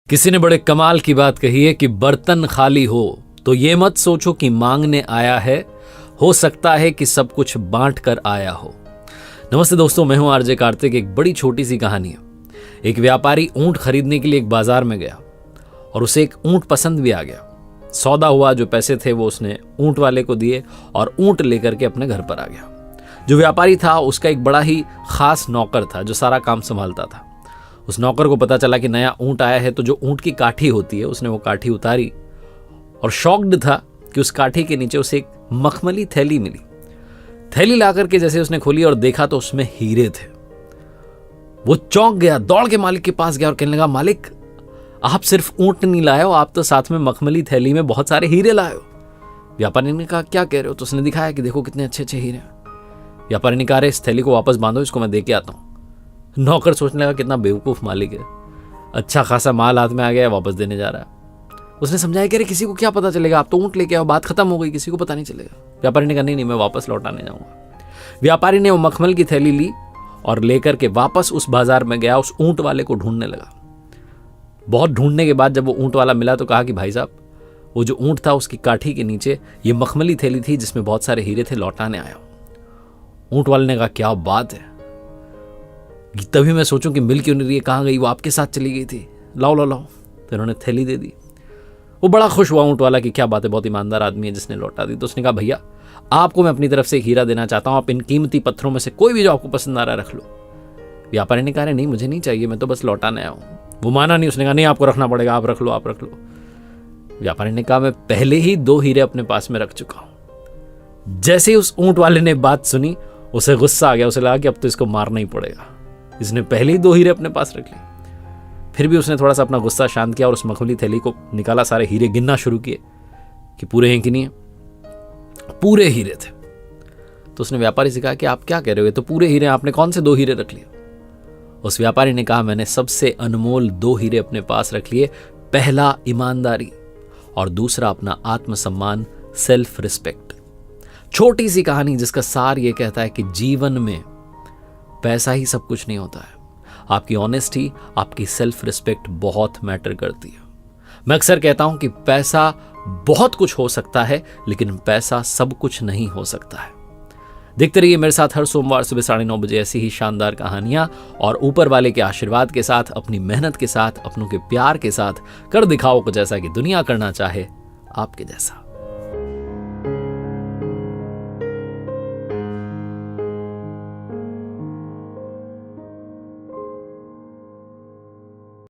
किसी ने बड़े कमाल की बात कही है कि बर्तन खाली हो तो ये मत सोचो कि मांगने आया है, हो सकता है कि सब कुछ बांट कर आया हो। नमस्ते दोस्तों, मैं हूं आरजे कार्तिक। एक बड़ी छोटी सी कहानी है। एक व्यापारी ऊंट खरीदने के लिए एक बाजार में गया और उसे एक ऊंट पसंद भी आ गया। सौदा हुआ, जो पैसे थे वो उसने ऊंट वाले को दिए और ऊंट लेकर के अपने घर पर आ गया। जो व्यापारी था उसका एक बड़ा ही खास नौकर था जो सारा काम संभालता था। उस नौकर को पता चला कि नया ऊंट आया है, तो जो ऊंट की काठी होती है उसने वो काठी उतारी और शॉक्ड था कि उस काठी के नीचे उसे एक मखमली थैली मिली। थैली ला करके जैसे उसने खोली और देखा तो उसमें हीरे थे। वो चौंक गया, दौड़ के मालिक के पास गया और कहने लगा, मालिक आप सिर्फ ऊंट नहीं लाए हो, आप तो साथ में मखमली थैली में बहुत सारे हीरे लाए हो। व्यापारी ने कहा, क्या कह रहे हो? तो उसने दिखाया कि देखो कितने अच्छे अच्छे हीरे। व्यापारी ने कहा, इस थैली को वापस बांधो, इसको मैं दे के आता हूं। नौकर सोचने लगा कितना बेवकूफ मालिक है, अच्छा खासा माल हाथ में आ गया, वापस देने जा रहा है। उसने समझाया कि अरे किसी को क्या पता चलेगा, आप तो ऊंट लेके आओ, बात खत्म हो गई, किसी को पता नहीं चलेगा। व्यापारी ने कहा, नहीं मैं वापस लौटाने जाऊंगा। व्यापारी ने वो मखमल की थैली ली और लेकर के वापस उस बाजार में गया, उस ऊंट वाले को ढूंढने लगा। बहुत ढूंढने के बाद जब वो ऊंट वाला मिला तो कहा कि भाई साहब, वो जो ऊंट था उसकी काठी के नीचे ये मखमली थैली थी जिसमें बहुत सारे हीरे थे, लौटाने आया हूं। ऊंट वाले ने कहा, क्या बात है, तभी मैं सोचूं कि मिल क्यों नहीं रही है, कहाँ गई, वो आपके साथ चली गई थी, लाओ लाओ लाओ। तो उन्होंने थैली दे दी। वो बड़ा खुश हुआ ऊंट वाला कि क्या बात है, बहुत ईमानदार आदमी है जिसने लौटा दी। तो उसने कहा, भैया आपको मैं अपनी तरफ से एक हीरा देना चाहता हूं, आप इन कीमती पत्थरों में से कोई भी जो आपको पसंद आ रहा है रख लो। व्यापारी ने कहा, नहीं मुझे नहीं चाहिए, मैं तो बस लौटाने आया हूं। वो माना नहीं, उसने कहा, नहीं आपको रखना पड़ेगा, आप रख लो आप रख लो। व्यापारी ने कहा, मैं पहले ही 2 हीरे अपने पास में रख चुका हूं। जैसे ही उस ऊंट वाले ने बात सुनी उसे गुस्सा आ गया, उसे लगा कि अब तो इसको मारना ही पड़ेगा, इसने पहले ही 2 हीरे अपने पास रख लिए। फिर भी उसने थोड़ा सा अपना गुस्सा शांत किया और उस मखमली थैली को निकाला, सारे हीरे गिनना शुरू किए कि पूरे हैं कि नहीं है। पूरे हीरे थे। तो उसने व्यापारी से कहा कि आप क्या कह रहे हो, तो पूरे हीरे, आपने कौन से 2 हीरे रख लिए? उस व्यापारी ने कहा, मैंने सबसे अनमोल 2 हीरे अपने पास रख लिए। पहला ईमानदारी और दूसरा अपना आत्मसम्मान, सेल्फ रिस्पेक्ट। छोटी सी कहानी जिसका सार यह कहता है कि जीवन में पैसा ही सब कुछ नहीं होता है, आपकी ऑनेस्टी, आपकी सेल्फ रिस्पेक्ट बहुत मैटर करती है। मैं अक्सर कहता हूं कि पैसा बहुत कुछ हो सकता है लेकिन पैसा सब कुछ नहीं हो सकता है। देखते रहिए मेरे साथ हर सोमवार सुबह 9:30 बजे ऐसी ही शानदार कहानियां, और ऊपर वाले के आशीर्वाद के साथ, अपनी मेहनत के साथ, अपनों के प्यार के साथ कर दिखाओ कुछ ऐसा कि दुनिया करना चाहे आपके जैसा।